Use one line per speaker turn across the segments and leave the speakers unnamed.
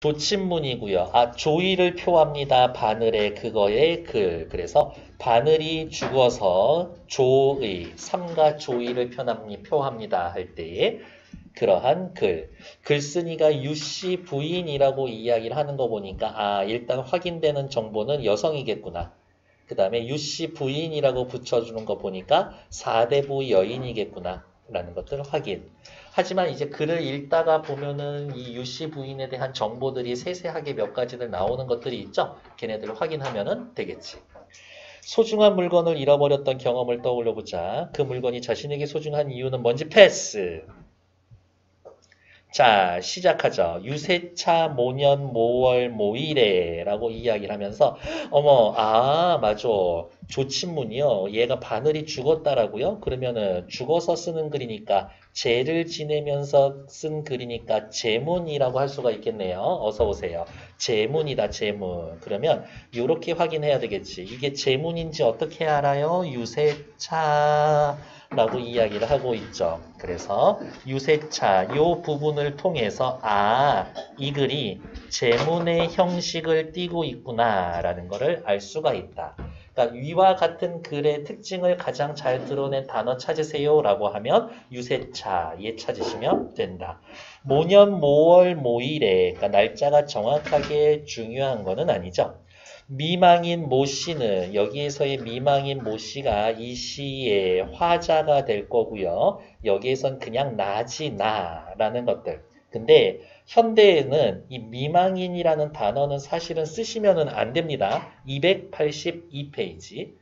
조친문이고요. 아, 조의를 표합니다. 바늘에 그거의 글. 그래서 바늘이 죽어서 조의, 삼가 조의를 표합니다. 할 때에 그러한 글. 글쓴이가 유씨 부인이라고 이야기를 하는 거 보니까 아, 일단 확인되는 정보는 여성이겠구나. 그 다음에 유씨 부인이라고 붙여주는 거 보니까 사대부 여인이겠구나. 라는 것들 확인. 하지만 이제 글을 읽다가 보면은 이 유씨 부인에 대한 정보들이 세세하게 몇 가지들 나오는 것들이 있죠. 걔네들을 확인하면은 되겠지. 소중한 물건을 잃어버렸던 경험을 떠올려 보자. 그 물건이 자신에게 소중한 이유는 뭔지 패스. 자, 시작하죠. 유세차 모년 모월 모일에 라고 이야기를 하면서 어머, 아, 맞아. 조친문이요. 얘가 바늘이 죽었다라고요? 그러면은 죽어서 쓰는 글이니까 제를 지내면서 쓴 글이니까 제문이라고 할 수가 있겠네요. 어서 오세요. 제문이다, 제문. 그러면 이렇게 확인해야 되겠지. 이게 제문인지 어떻게 알아요? 유세차 라고 이야기를 하고 있죠. 그래서 유세차 요 부분을 통해서 아, 이 글이 제문의 형식을 띠고 있구나 라는 것을 알 수가 있다. 그러니까 위와 같은 글의 특징을 가장 잘 드러낸 단어 찾으세요 라고 하면 유세차 얘 찾으시면 된다. 모년 모월 모일에 그러니까 날짜가 정확하게 중요한 거는 아니죠. 미망인 모 씨는 여기에서의 미망인 모 씨가 이 시의 화자가 될 거고요. 여기에선 그냥 나지 나라는 것들. 근데 현대에는 이 미망인이라는 단어는 사실은 쓰시면은 안 됩니다. 282페이지.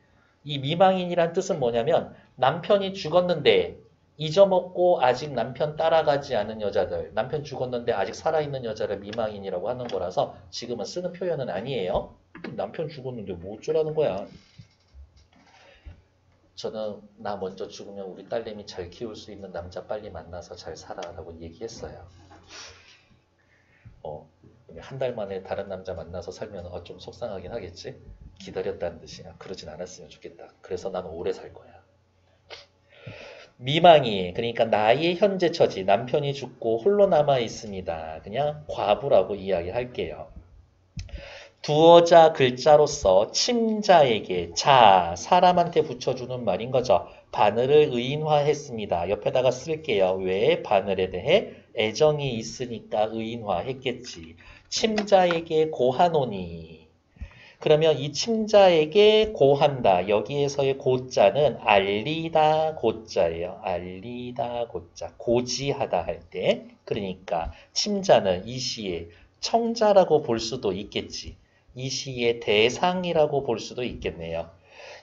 이 미망인이란 뜻은 뭐냐면 남편이 죽었는데 잊어먹고 아직 남편 따라가지 않은 여자들, 남편 죽었는데 아직 살아있는 여자를 미망인이라고 하는 거라서 지금은 쓰는 표현은 아니에요. 남편 죽었는데 뭐 어쩌라는 거야. 저는 나 먼저 죽으면 우리 딸내미 잘 키울 수 있는 남자 빨리 만나서 잘 살아라고 얘기했어요. 한 달 만에 다른 남자 만나서 살면 좀 속상하긴 하겠지. 기다렸다는 뜻이야. 그러진 않았으면 좋겠다. 그래서 나는 오래 살 거야. 미망이 그러니까 나의 현재 처지 남편이 죽고 홀로 남아 있습니다. 그냥 과부라고 이야기할게요. 두어자 글자로서 침자에게 자 사람한테 붙여주는 말인 거죠. 바늘을 의인화했습니다. 옆에다가 쓸게요. 왜? 바늘에 대해 애정이 있으니까 의인화했겠지. 침자에게 고하노니 그러면 이 침자에게 고한다. 여기에서의 고자는 알리다 고자예요. 알리다 고자. 고지하다 할 때. 그러니까 침자는 이 시의 청자라고 볼 수도 있겠지. 이 시의 대상이라고 볼 수도 있겠네요.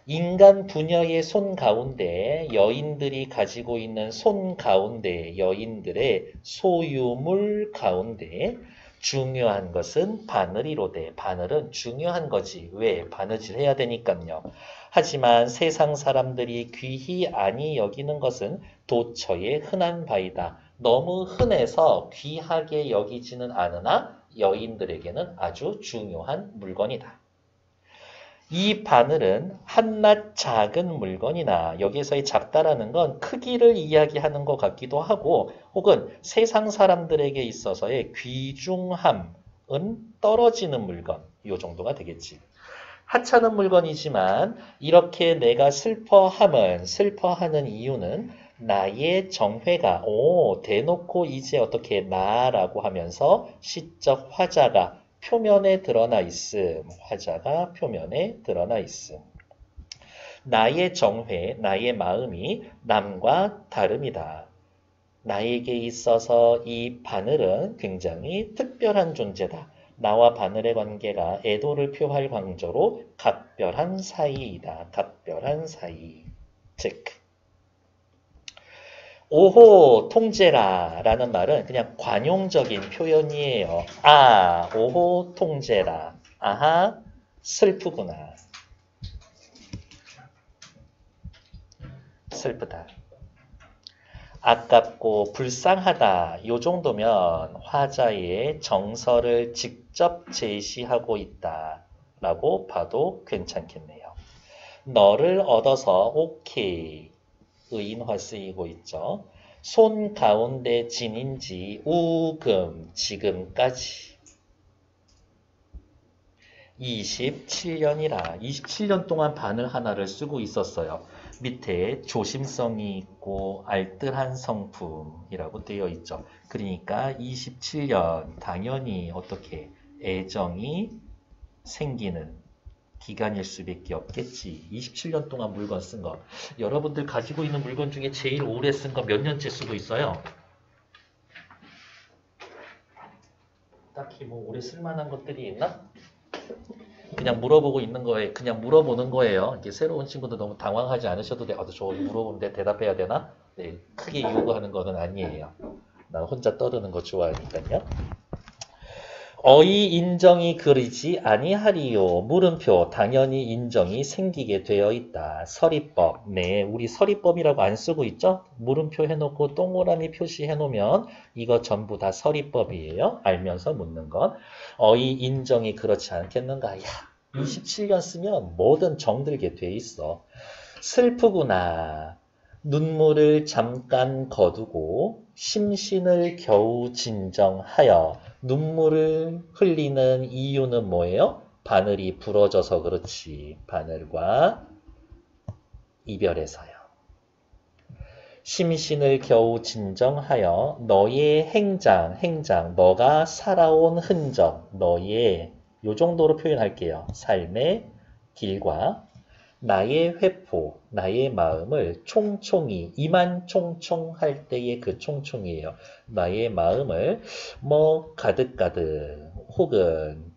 인간 부녀의 손 가운데 여인들이 가지고 있는 손 가운데 여인들의 소유물 가운데 중요한 것은 바늘이로되 바늘은 중요한 거지. 왜? 바느질 해야 되니까요. 하지만 세상 사람들이 귀히 아니 여기는 것은 도처의 흔한 바이다. 너무 흔해서 귀하게 여기지는 않으나 여인들에게는 아주 중요한 물건이다. 이 바늘은 한낱 작은 물건이나 여기에서의 작다라는 건 크기를 이야기하는 것 같기도 하고 혹은 세상 사람들에게 있어서의 귀중함은 떨어지는 물건 이 정도가 되겠지. 하찮은 물건이지만 이렇게 내가 슬퍼하는 이유는 나의 정회가 대놓고 이제 어떻게 나라고 하면서 시적 화자가 표면에 드러나 있음. 화자가 표면에 드러나 있음. 나의 정회, 나의 마음이 남과 다름이다. 나에게 있어서 이 바늘은 굉장히 특별한 존재다. 나와 바늘의 관계가 애도를 표할 광조로 각별한 사이이다. 각별한 사이. 체크. 오호 통제라 라는 말은 그냥 관용적인 표현이에요. 아, 오호 통제라. 아하, 슬프구나. 슬프다. 아깝고 불쌍하다. 요 정도면 화자의 정서를 직접 제시하고 있다. 라고 봐도 괜찮겠네요. 너를 얻어서 오케이. 의인화 쓰이고 있죠. 손 가운데 진인지 우금 지금까지 27년이라 27년 동안 바늘 하나를 쓰고 있었어요. 밑에 조심성이 있고 알뜰한 성품이라고 되어 있죠. 그러니까 27년 당연히 어떻게 애정이 생기는 기간일 수밖에 없겠지. 27년 동안 물건 쓴 거. 여러분들 가지고 있는 물건 중에 제일 오래 쓴 거 몇 년째 쓰고 있어요? 딱히 뭐 오래 쓸만한 것들이 있나? 그냥 물어보고 있는 거에 그냥 물어보는 거예요. 이렇게 새로운 친구도 너무 당황하지 않으셔도 돼. 저 물어보는데 대답해야 되나? 네, 크게 요구하는 거는 아니에요. 난 혼자 떠드는 거 좋아하니까요. 어이 인정이 그리지 아니하리요. 물음표 당연히 인정이 생기게 되어 있다. 서리법. 네, 우리 서리법이라고 안 쓰고 있죠? 물음표 해놓고 동그라미 표시해 놓으면 이거 전부 다 서리법이에요. 알면서 묻는 건. 어이 인정이 그렇지 않겠는가? 야, 27년 쓰면 뭐든 정들게 돼 있어. 슬프구나. 눈물을 잠깐 거두고 심신을 겨우 진정하여. 눈물을 흘리는 이유는 뭐예요? 바늘이 부러져서 그렇지. 바늘과 이별해서요. 심신을 겨우 진정하여 너의 행장, 너가 살아온 흔적, 너의 요 정도로 표현할게요. 삶의 길과 나의 회포, 나의 마음을 총총히, 이만총총 할 때의 그 총총이에요. 나의 마음을 뭐 가득가득, 혹은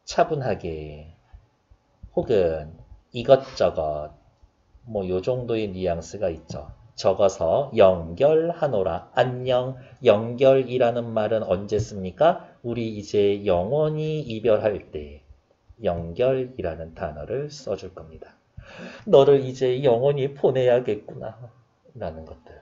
차분하게, 혹은 이것저것, 뭐 요 정도의 뉘앙스가 있죠. 적어서 연결하노라. 안녕. 연결이라는 말은 언제 씁니까? 우리 이제 영원히 이별할 때 연결이라는 단어를 써줄 겁니다. 너를 이제 영원히 보내야겠구나 라는 것들.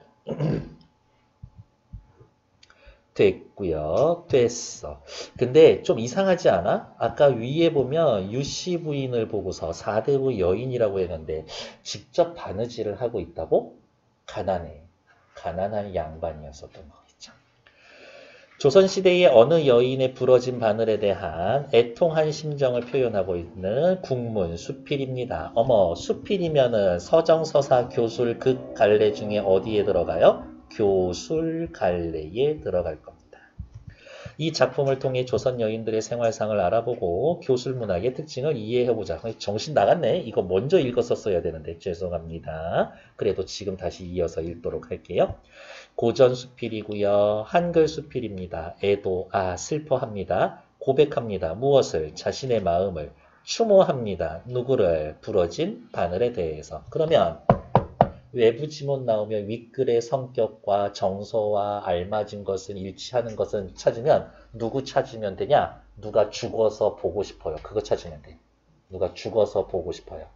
됐고요. 됐어. 근데 좀 이상하지 않아? 아까 위에 보면 유씨 부인을 보고서 4대부 여인이라고 했는데 직접 바느질을 하고 있다고? 가난해. 가난한 양반이었었던 거겠죠. 조선시대의 어느 여인의 부러진 바늘에 대한 애통한 심정을 표현하고 있는 국문 수필입니다. 어머, 수필이면은 서정서사 교술 극 갈래 중에 어디에 들어가요? 교술 갈래에 들어갈 겁니다. 이 작품을 통해 조선 여인들의 생활상을 알아보고 교술 문학의 특징을 이해해보자. 정신 나갔네. 이거 먼저 읽었었어야 되는데 죄송합니다. 그래도 지금 다시 이어서 읽도록 할게요. 고전 수필이고요. 한글 수필입니다. 애도, 슬퍼합니다. 고백합니다. 무엇을? 자신의 마음을. 추모합니다. 누구를? 부러진 바늘에 대해서. 그러면 외부 지문 나오면 윗글의 성격과 정서와 알맞은 것은 일치하는 것은 찾으면 누구 찾으면 되냐? 누가 죽어서 보고 싶어요. 그거 찾으면 돼. 누가 죽어서 보고 싶어요.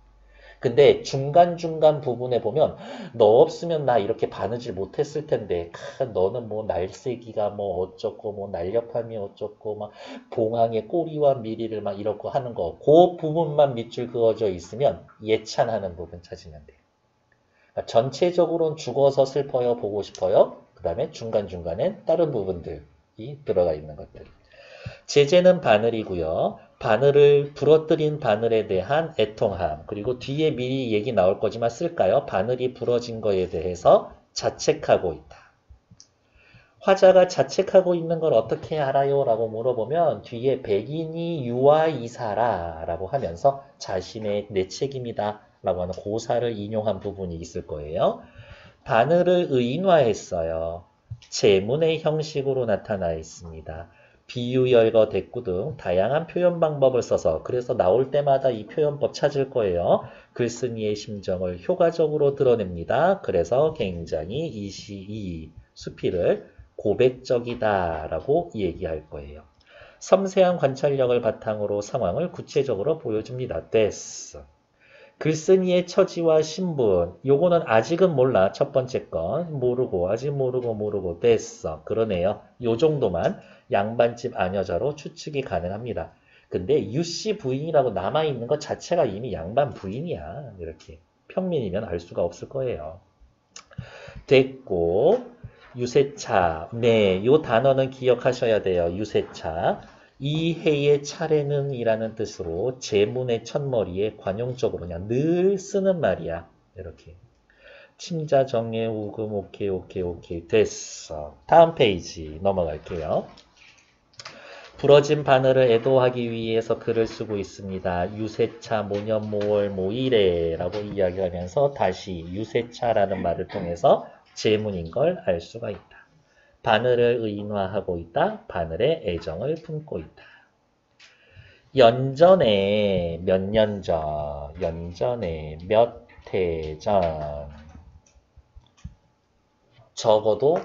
근데 중간중간 부분에 보면 너 없으면 나 이렇게 바느질 못했을 텐데 너는 뭐 날쌔기가 뭐 어쩌고 뭐 날렵함이 어쩌고 막 봉황의 꼬리와 미리를 막 이렇고 하는 거 그 부분만 밑줄 그어져 있으면 예찬하는 부분 찾으면 돼. 그러니까 전체적으로는 죽어서 슬퍼요, 보고 싶어요. 그 다음에 중간중간엔 다른 부분들이 들어가 있는 것들. 제재는 바늘이고요. 바늘을 부러뜨린 바늘에 대한 애통함. 그리고 뒤에 미리 얘기 나올 거지만 쓸까요? 바늘이 부러진 거에 대해서 자책하고 있다. 화자가 자책하고 있는 걸 어떻게 알아요? 라고 물어보면 뒤에 백인이 유아이사라 라고 하면서 자신의 내 책임이다 라고 하는 고사를 인용한 부분이 있을 거예요. 바늘을 의인화했어요. 제문의 형식으로 나타나 있습니다. 비유, 열거, 대꾸 등 다양한 표현 방법을 써서 그래서 나올 때마다 이 표현법 찾을 거예요. 글쓴이의 심정을 효과적으로 드러냅니다. 그래서 굉장히 이 수필을 고백적이다 라고 얘기할 거예요. 섬세한 관찰력을 바탕으로 상황을 구체적으로 보여줍니다. 됐어. 글쓴이의 처지와 신분, 요거는 아직은 몰라. 첫 번째 건 모르고 아직 모르고 됐어. 그러네요. 요 정도만 양반집 아녀자로 추측이 가능합니다. 근데 유씨 부인이라고 남아있는 것 자체가 이미 양반 부인이야. 이렇게 평민이면 알 수가 없을 거예요. 됐고 유세차. 네, 요 단어는 기억하셔야 돼요. 유세차. 이 해의 차례는 이라는 뜻으로 제문의 첫머리에 관용적으로 그냥 늘 쓰는 말이야. 이렇게. 침자 정예 우금 오케이 됐어. 다음 페이지 넘어갈게요. 부러진 바늘을 애도하기 위해서 글을 쓰고 있습니다. 유세차 모년 모월 모일에 라고 이야기하면서 다시 유세차라는 말을 통해서 제문인 걸 알 수가 있다. 바늘을 의인화하고 있다. 바늘에 애정을 품고 있다. 연전에 몇 년 전, 연전에 몇 해 전, 적어도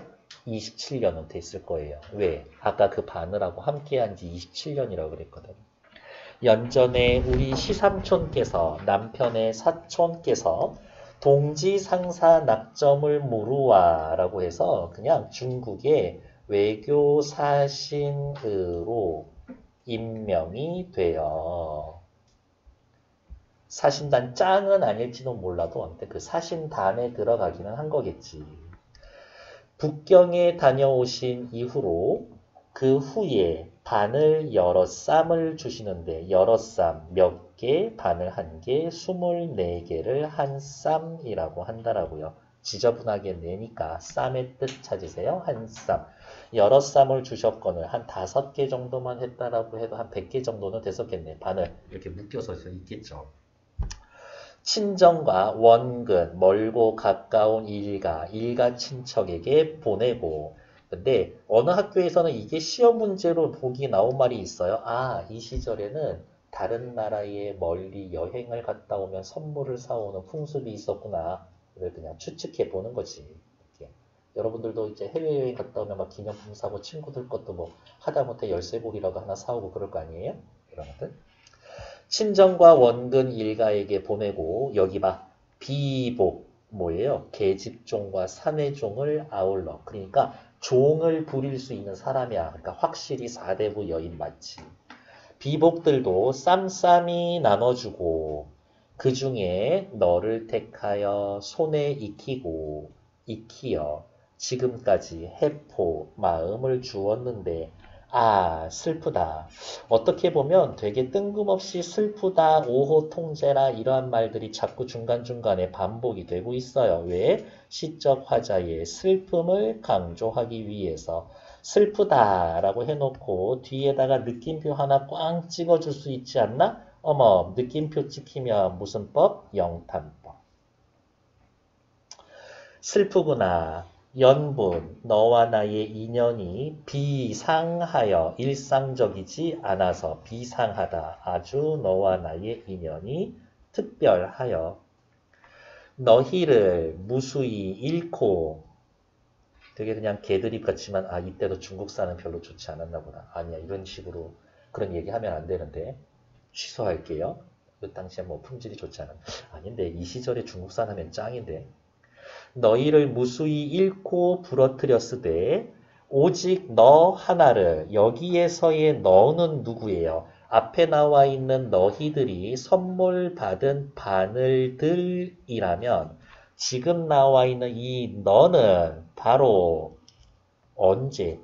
27년은 됐을 거예요. 왜? 아까 그 바늘하고 함께한 지 27년이라고 그랬거든. 연전에 우리 시삼촌께서, 남편의 사촌께서 동지상사 낙점을 무루와 라고 해서 그냥 중국의 외교 사신으로 임명이 되어 사신단 짱은 아닐지도 몰라도 아무튼 그 사신단에 들어가기는 한 거겠지. 북경에 다녀오신 이후로 그 후에 바늘 여러 쌈을 주시는데 여러 쌈 몇 개, 바늘 한 개, 24개를 한 쌈이라고 한다라고요. 지저분하게 내니까 쌈의 뜻 찾으세요. 한 쌈. 여러 쌈을 주셨거늘 한 5개 정도만 했다라고 해도 한 100개 정도는 됐었겠네. 바늘 이렇게 묶여서 있겠죠. 친정과 원근, 멀고 가까운 일가 친척에게 보내고. 근데 어느 학교에서는 이게 시험 문제로 보기 나온 말이 있어요. 아, 이 시절에는 다른 나라에 멀리 여행을 갔다 오면 선물을 사오는 풍습이 있었구나. 를 그냥 추측해 보는 거지. 이렇게. 여러분들도 이제 해외여행 갔다 오면 막 기념품 사고 친구들 것도 뭐 하다못해 열쇠고리라도 하나 사오고 그럴 거 아니에요? 그런 것들. 친정과 원근 일가에게 보내고 여기 봐. 비복 뭐예요? 계집종과 사내종을 아울러. 그러니까 종을 부릴 수 있는 사람이야. 그러니까 확실히 4대부 여인 맞지. 비복들도 쌈쌈이 나눠주고 그 중에 너를 택하여 손에 익히어 지금까지 해포 마음을 주었는데 아, 슬프다. 어떻게 보면 되게 뜬금없이 슬프다, 오호 통제라 이러한 말들이 자꾸 중간중간에 반복이 되고 있어요. 왜? 시적 화자의 슬픔을 강조하기 위해서 슬프다라고 해놓고 뒤에다가 느낌표 하나 꽝 찍어줄 수 있지 않나? 어머, 느낌표 찍히면 무슨 법? 영탄법. 슬프구나. 연분, 너와 나의 인연이 비상하여 일상적이지 않아서 비상하다. 아주 너와 나의 인연이 특별하여 너희를 무수히 잃고 되게 그냥 개드립 같지만 아 이때도 중국사는 별로 좋지 않았나 보다. 아니야 이런 식으로 그런 얘기하면 안 되는데 취소할게요. 그 당시에 뭐 품질이 좋지 않은 아닌데 이 시절에 중국산 하면 짱인데 너희를 무수히 잃고 부러뜨렸으되 오직 너 하나를 여기에서의 너는 누구예요? 앞에 나와 있는 너희들이 선물 받은 바늘들이라면 지금 나와 있는 이 너는 바로 언제?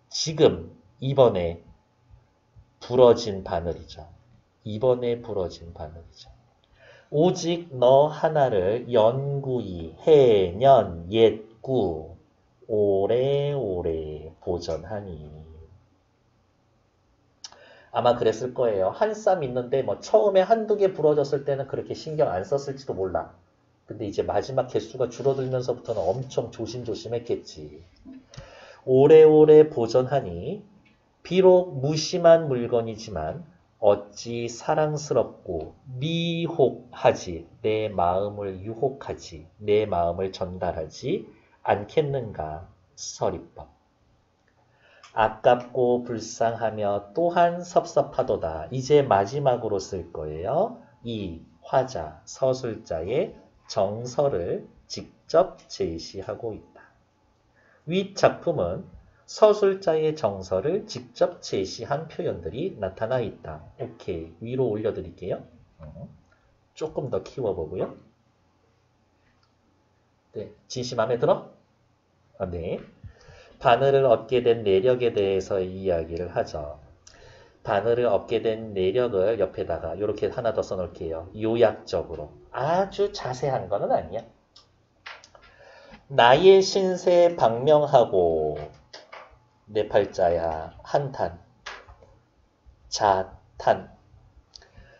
지금 이번에 부러진 바늘이죠. 이번에 부러진 바늘이죠. 오직 너 하나를 연구히 해년 옛구 오래오래 보전하니. 아마 그랬을 거예요. 한 쌈 있는데 뭐 처음에 한두 개 부러졌을 때는 그렇게 신경 안 썼을지도 몰라. 근데 이제 마지막 개수가 줄어들면서부터는 엄청 조심조심했겠지. 오래오래 보전하니 비록 무심한 물건이지만 어찌 사랑스럽고 미혹하지 내 마음을 유혹하지 내 마음을 전달하지 않겠는가 서리법. 아깝고 불쌍하며 또한 섭섭하도다. 이제 마지막으로 쓸 거예요. 이 화자 서술자의 정서를 직접 제시하고 있다. 윗 작품은 서술자의 정서를 직접 제시한 표현들이 나타나 있다. 오케이. 위로 올려드릴게요. 조금 더 키워보고요. 네. 진씨 마음에 들어? 네. 바늘을 얻게 된 내력에 대해서 이야기를 하죠. 바늘을 얻게 된 내력을 옆에다가 이렇게 하나 더 써놓을게요. 요약적으로. 아주 자세한 거는 아니야. 나의 신세 방명하고 내 팔자야 한탄 자탄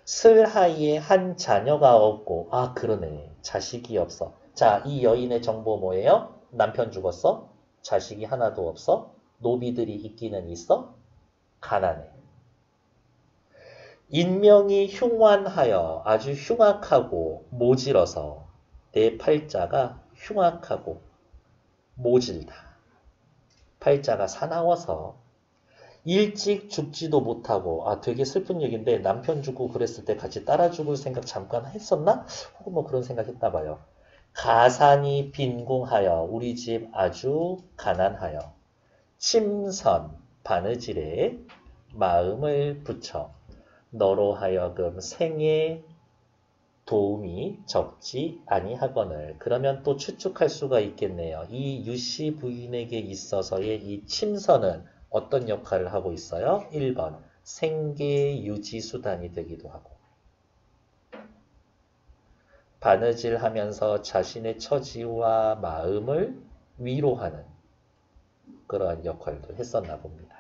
슬하이에 한 자녀가 없고 아 그러네 자식이 없어. 자, 이 여인의 정보 뭐예요? 남편 죽었어? 자식이 하나도 없어? 노비들이 있기는 있어? 가난해. 인명이 흉완하여 아주 흉악하고 모질어서 내 팔자가 흉악하고 모질다. 팔자가 사나워서 일찍 죽지도 못하고 아 되게 슬픈 얘기인데 남편 죽고 그랬을 때 같이 따라 죽을 생각 잠깐 했었나? 혹은 뭐 그런 생각 했나 봐요. 가산이 빈궁하여 우리 집 아주 가난하여 침선 바느질에 마음을 붙여 너로 하여금 생에 도움이 적지 아니하거늘. 그러면 또 추측할 수가 있겠네요. 이 유씨 부인에게 있어서의 이 침선은 어떤 역할을 하고 있어요? 1번 생계 유지 수단이 되기도 하고 바느질하면서 자신의 처지와 마음을 위로하는 그러한 역할도 했었나 봅니다.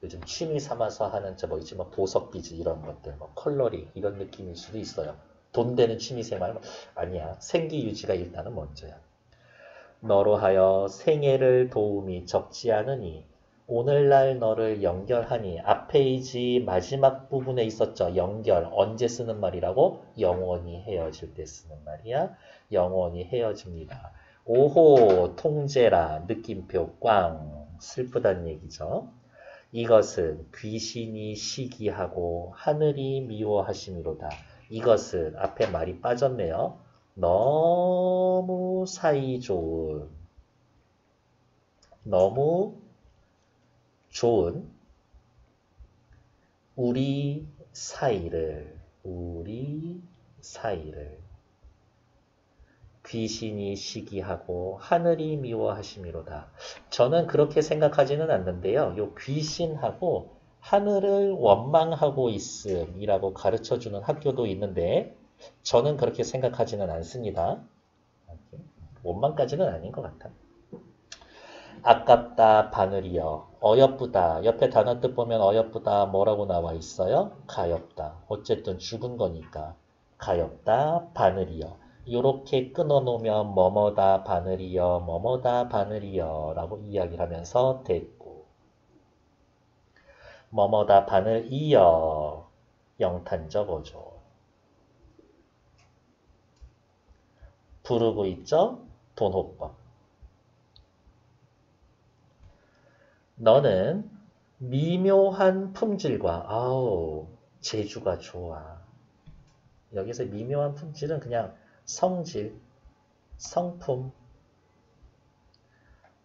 요즘 취미 삼아서 하는 뭐 있지 뭐 보석비즈 이런 것들, 뭐 컬러링 이런 느낌일 수도 있어요. 돈 되는 취미생활 아니야. 생기 유지가 일단은 먼저야. 너로 하여 생애를 도움이 적지 않으니 오늘날 너를 연결하니 앞 페이지 마지막 부분에 있었죠. 연결 언제 쓰는 말이라고? 영원히 헤어질 때 쓰는 말이야. 영원히 헤어집니다. 오호 통제라 느낌표 꽝 슬프단 얘기죠. 이것은 귀신이 시기하고 하늘이 미워하심이로다. 이것은 앞에 말이 빠졌네요. 너무 사이 좋은 너무 좋은 우리 사이를 귀신이 시기하고 하늘이 미워하심이로다. 저는 그렇게 생각하지는 않는데요. 요 귀신하고 하늘을 원망하고 있음이라고 가르쳐주는 학교도 있는데 저는 그렇게 생각하지는 않습니다. 원망까지는 아닌 것 같아. 아깝다 바늘이여 어여쁘다. 옆에 단어 뜻 보면 어여쁘다 뭐라고 나와 있어요? 가엾다. 어쨌든 죽은 거니까 가엾다 바늘이여. 이렇게 끊어놓으면 뭐뭐다 바늘이여 뭐뭐다 바늘이여 라고 이야기를 하면서 됐고 뭐뭐다 바늘이여 영탄 적어줘. 부르고 있죠? 돈호법. 너는 미묘한 품질과 아우 재주가 좋아. 여기서 미묘한 품질은 그냥 성질, 성품,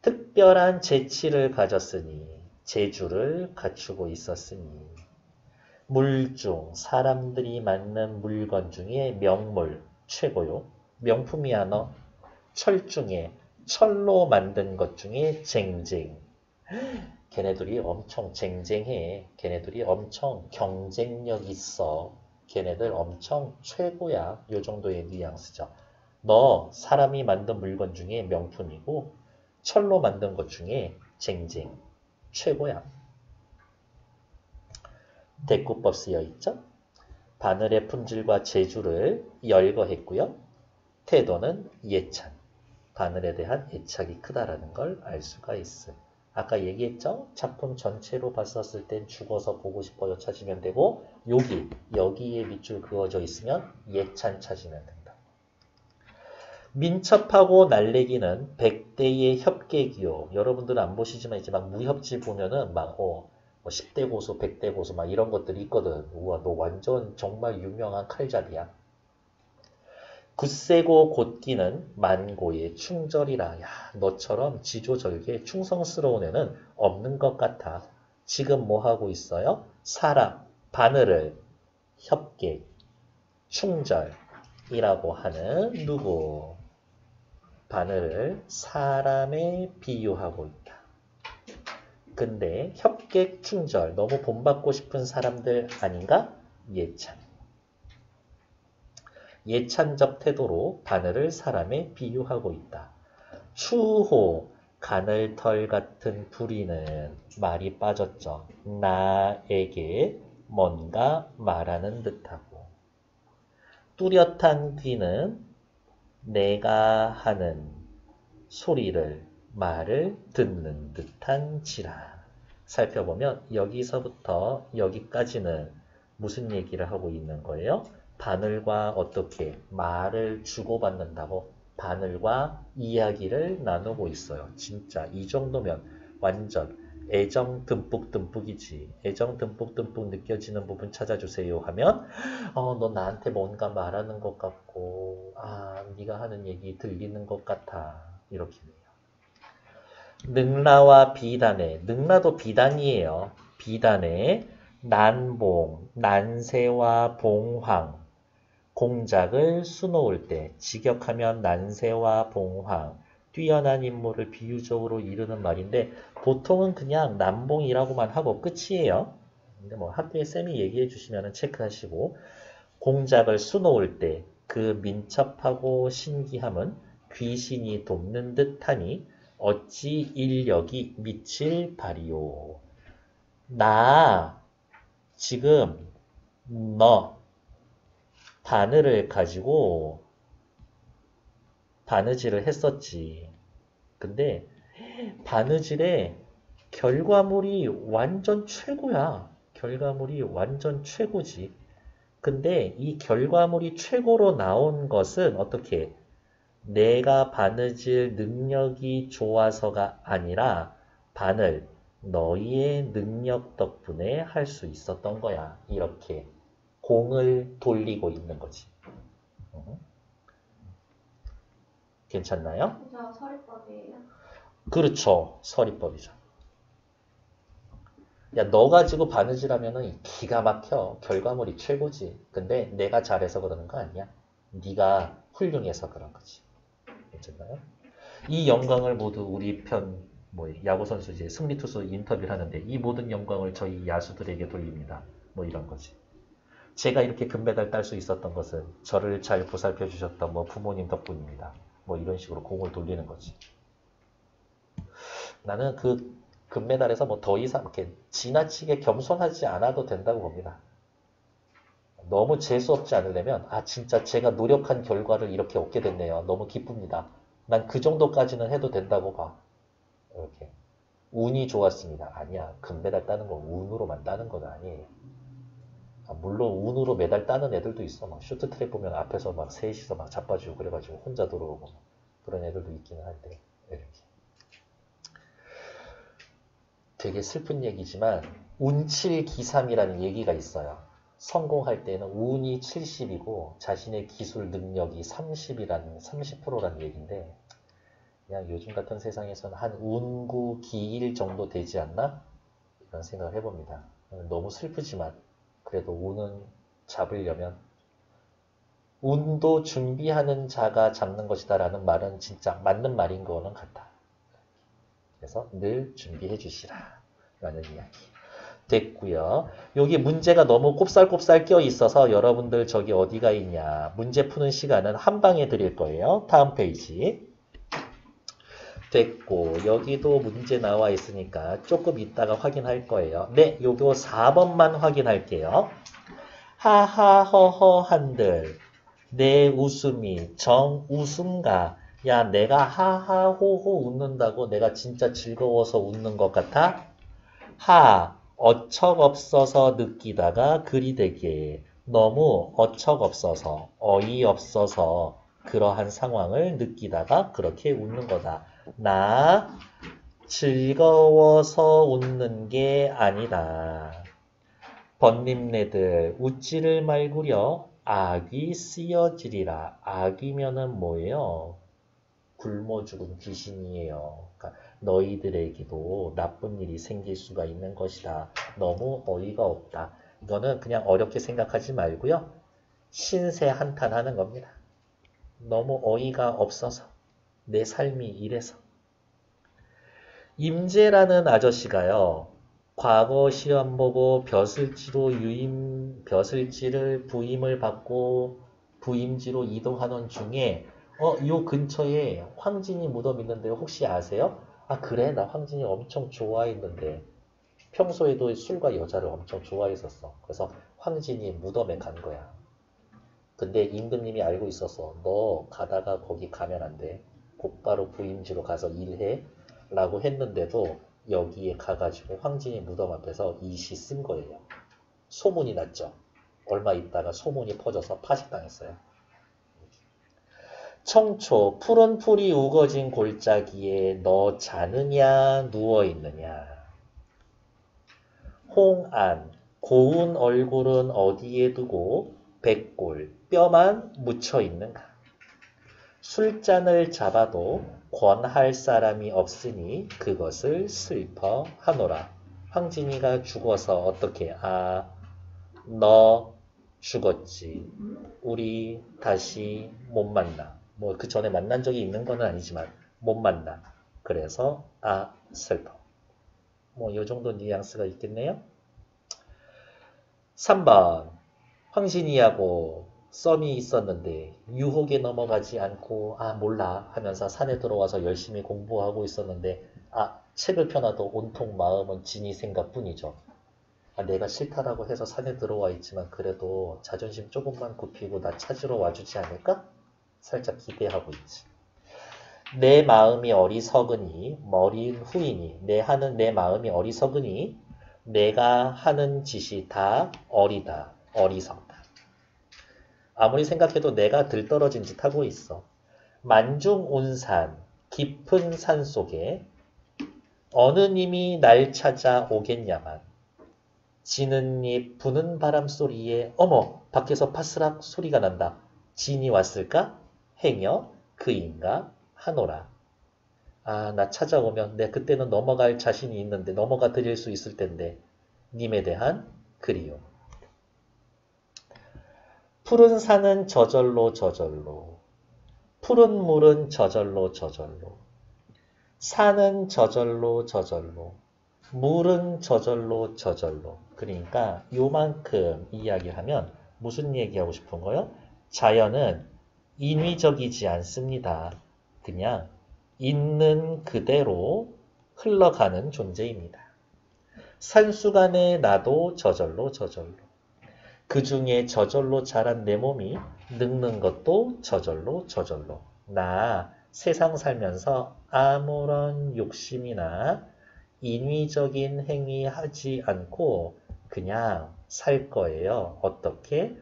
특별한 재치를 가졌으니 재주를 갖추고 있었으니 물중 사람들이 맞는 물건 중에 명물 최고요. 명품이야 너. 철 중에 철로 만든 것 중에 쟁쟁. 걔네들이 엄청 쟁쟁해. 걔네들이 엄청 경쟁력 있어. 걔네들 엄청 최고야. 요 정도의 뉘앙스죠. 너 사람이 만든 물건 중에 명품이고 철로 만든 것 중에 쟁쟁. 최고야. 대꾸법 쓰여 있죠. 바늘의 품질과 재주를 열거했고요. 태도는 예찬. 바늘에 대한 애착이 크다라는 걸 알 수가 있어요. 아까 얘기했죠? 작품 전체로 봤었을 땐 죽어서 보고 싶어요 찾으면 되고 여기에 밑줄 그어져 있으면 예찬 찾으면 된다. 민첩하고 날래기는 백대의 협객이요. 여러분들은 안 보시지만 이제 막 무협지 보면은 막 10대 고수, 100대 고수 막 이런 것들이 있거든. 우와 너 완전 정말 유명한 칼잡이야. 굳세고 곧기는 만고의 충절이라. 야, 너처럼 지조절개 충성스러운 애는 없는 것 같아. 지금 뭐 하고 있어요? 사람, 바늘을 협객, 충절이라고 하는 누구? 바늘을 사람에 비유하고 있다. 근데 협객 충절 너무 본받고 싶은 사람들 아닌가? 예찬. 예찬적 태도로 바늘을 사람에 비유하고 있다. 추호 가늘털 같은 부리는 말이 빠졌죠. 나에게 뭔가 말하는 듯하고 뚜렷한 귀는 내가 하는 소리를 말을 듣는 듯한지라. 살펴보면 여기서부터 여기까지는 무슨 얘기를 하고 있는 거예요? 바늘과 어떻게 말을 주고받는다고 바늘과 이야기를 나누고 있어요. 진짜 이 정도면 완전 애정 듬뿍듬뿍이지. 애정 듬뿍듬뿍 느껴지는 부분 찾아주세요 하면 너 나한테 뭔가 말하는 것 같고 네가 하는 얘기 들리는 것 같아. 이렇게 돼요. 능라와 비단에 능라도 비단이에요. 비단에 난봉, 난세와 봉황 공작을 수놓을 때 직역하면 난세와 봉황 뛰어난 인물을 비유적으로 이루는 말인데 보통은 그냥 난봉이라고만 하고 끝이에요. 근데 뭐 학교에 쌤이 얘기해 주시면 체크하시고 공작을 수놓을 때 그 민첩하고 신기함은 귀신이 돕는 듯하니 어찌 인력이 미칠 바리요. 나 지금 너 바늘을 가지고 바느질을 했었지. 근데 바느질의 결과물이 완전 최고야. 결과물이 완전 최고지. 근데 이 결과물이 최고로 나온 것은 어떻게? 내가 바느질 능력이 좋아서가 아니라 바늘 너희의 능력 덕분에 할 수 있었던 거야. 이렇게 공을 돌리고 있는 거지. 괜찮나요?
저 서리법이에요.
그렇죠. 서리법이죠. 야, 너 가지고 바느질하면은 기가 막혀. 결과물이 최고지. 근데 내가 잘해서 그러는 거 아니야. 네가 훌륭해서 그런 거지. 괜찮나요? 이 영광을 모두 우리 편 야구 선수 이제 승리 투수 인터뷰를 하는데 이 모든 영광을 저희 야수들에게 돌립니다. 뭐 이런 거지. 제가 이렇게 금메달 딸 수 있었던 것은 저를 잘 보살펴 주셨던 부모님 덕분입니다. 뭐 이런 식으로 공을 돌리는 거지. 나는 그 금메달에서 더 이상 이렇게 지나치게 겸손하지 않아도 된다고 봅니다. 너무 재수없지 않으려면 진짜 제가 노력한 결과를 이렇게 얻게 됐네요. 너무 기쁩니다. 난 그 정도까지는 해도 된다고 봐. 이렇게. 운이 좋았습니다. 아니야. 금메달 따는 건 운으로만 따는 건 아니에요. 물론 운으로 메달 따는 애들도 있어. 막 쇼트트랙 보면 앞에서 막 셋이서 막 자빠지고 그래가지고 혼자 들어오고 그런 애들도 있기는 한데 이렇게. 되게 슬픈 얘기지만 운칠기삼이라는 얘기가 있어요. 성공할 때는 운이 70이고 자신의 기술 능력이 30%라는 얘기인데 그냥 요즘 같은 세상에서는 한 운구 기일 정도 되지 않나? 이런 생각을 해봅니다. 너무 슬프지만 그래도 운은 잡으려면 운도 준비하는 자가 잡는 것이다 라는 말은 진짜 맞는 말인 거는 같다. 그래서 늘 준비해 주시라 라는 이야기 됐고요. 여기 문제가 너무 곱살곱살 껴 있어서 여러분들 저기 어디가 있냐 문제 푸는 시간은 한 방에 드릴 거예요. 다음 페이지 됐고 여기도 문제 나와 있으니까 조금 이따가 확인할 거예요. 네, 요거 4번만 확인할게요. 하하허허 한들 내 웃음이 정웃음가. 야, 내가 하하호호 웃는다고 내가 진짜 즐거워서 웃는 것 같아? 어처없어서 느끼다가 그리 되게 너무 어처없어서 어이없어서 그러한 상황을 느끼다가 그렇게 웃는 거다. 나 즐거워서 웃는 게 아니다. 번님네들 웃지를 말구려 악이 쓰여지리라. 악이면은 뭐예요? 굶어 죽은 귀신이에요. 그러니까 너희들에게도 나쁜 일이 생길 수가 있는 것이다. 너무 어이가 없다. 이거는 그냥 어렵게 생각하지 말고요. 신세 한탄하는 겁니다. 너무 어이가 없어서 내 삶이 이래서 임재라는 아저씨가요. 과거 시험 보고 벼슬지를 부임을 받고 부임지로 이동하는 중에 요 근처에 황진이 무덤 있는데 혹시 아세요? 아, 그래? 나 황진이 엄청 좋아했는데. 평소에도 술과 여자를 엄청 좋아했었어. 그래서 황진이 무덤에 간 거야. 근데 임금님이 알고 있었어. 너 가다가 거기 가면 안 돼. 곧바로 부임지로 가서 일해. 라고 했는데도 여기에 가가지고 황진이 무덤 앞에서 이 시 쓴 거예요. 소문이 났죠. 얼마 있다가 소문이 퍼져서 파직당했어요. 청초, 푸른 풀이 우거진 골짜기에 너 자느냐 누워있느냐. 홍안, 고운 얼굴은 어디에 두고 백골, 뼈만 묻혀있는가. 술잔을 잡아도 권할 사람이 없으니 그것을 슬퍼하노라. 황진이가 죽어서 어떻게 너 죽었지. 우리 다시 못 만나. 뭐 그 전에 만난 적이 있는 건 아니지만 못 만나. 그래서 슬퍼. 뭐 요 정도 뉘앙스가 있겠네요. 3번 황진이하고 썸이 있었는데 유혹에 넘어가지 않고 몰라 하면서 산에 들어와서 열심히 공부하고 있었는데 책을 펴놔도 온통 마음은 진이 생각뿐이죠. 내가 싫다라고 해서 산에 들어와 있지만 그래도 자존심 조금만 굽히고 나 찾으러 와주지 않을까? 살짝 기대하고 있지. 내 마음이 어리석으니 머린 후이니 내 마음이 어리석으니 내가 하는 짓이 다 어리석다. 아무리 생각해도 내가 들떨어진 짓 하고 있어. 만중운산 깊은 산 속에 어느 님이 날 찾아오겠냐만. 지는 잎 부는 바람 소리에 어머 밖에서 파스락 소리가 난다. 진이 왔을까? 행여 그인가 하노라. 나 찾아오면 내 그때는 넘어갈 자신이 있는데 넘어가 드릴 수 있을 텐데 님에 대한 그리움. 푸른 산은 저절로 푸른 물은 저절로 산은 저절로 물은 저절로 그러니까 요만큼 이야기하면 무슨 얘기하고 싶은 거예요? 자연은 인위적이지 않습니다. 그냥 있는 그대로 흘러가는 존재입니다. 산수간에 나도 저절로 그 중에 저절로 자란 내 몸이 늙는 것도 저절로 나 세상 살면서 아무런 욕심이나 인위적인 행위 하지 않고 그냥 살 거예요. 어떻게?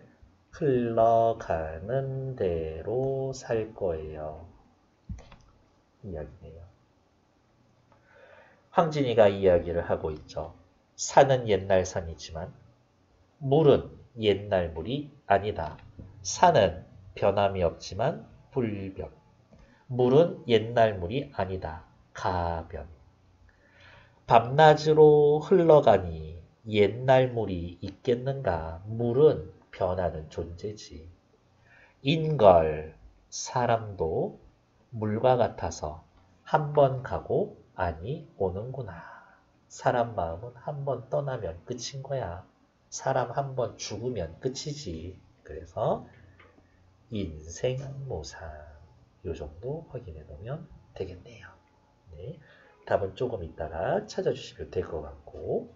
흘러가는 대로 살 거예요. 이야기네요. 황진이가 이야기를 하고 있죠. 산은 옛날 산이지만 물은 옛날 물이 아니다. 산은 변함이 없지만 불변. 물은 옛날 물이 아니다. 가변. 밤낮으로 흘러가니 옛날 물이 있겠는가. 물은 변하는 존재지. 인걸 사람도 물과 같아서 한 번 가고 아니 오는구나. 사람 마음은 한 번 떠나면 끝인 거야. 사람 한 번 죽으면 끝이지. 그래서 인생모상 요 정도 확인해 놓으면 되겠네요. 네, 답은 조금 이따가 찾아주시면 될 것 같고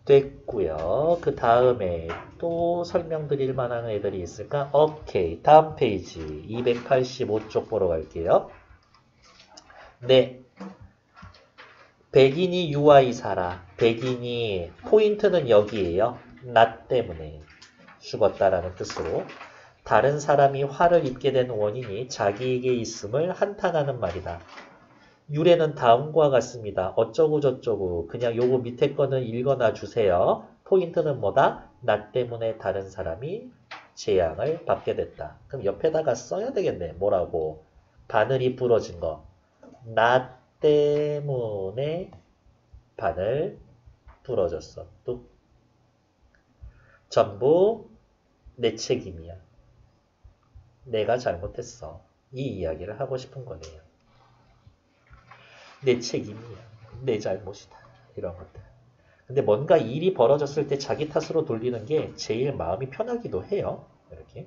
됐고요. 그 다음에 또 설명드릴 만한 애들이 있을까? 오케이, 다음 페이지 285쪽 보러 갈게요. 네, 백인이 유아이 살아. 백인이 포인트는 여기에요. 나 때문에 죽었다라는 뜻으로 다른 사람이 화를 입게 된 원인이 자기에게 있음을 한탄하는 말이다. 유래는 다음과 같습니다. 어쩌고 저쩌고 그냥 요거 밑에 거는 읽어놔 주세요. 포인트는 뭐다? 나 때문에 다른 사람이 재앙을 받게 됐다. 그럼 옆에다가 써야 되겠네. 뭐라고? 바늘이 부러진 거. 나 때문에 바늘 부러졌어. 또 전부 내 책임이야. 내가 잘못했어. 이 이야기를 하고 싶은 거네요. 내 책임이야. 내 잘못이다. 이런 것들. 근데 뭔가 일이 벌어졌을 때 자기 탓으로 돌리는 게 제일 마음이 편하기도 해요. 이렇게.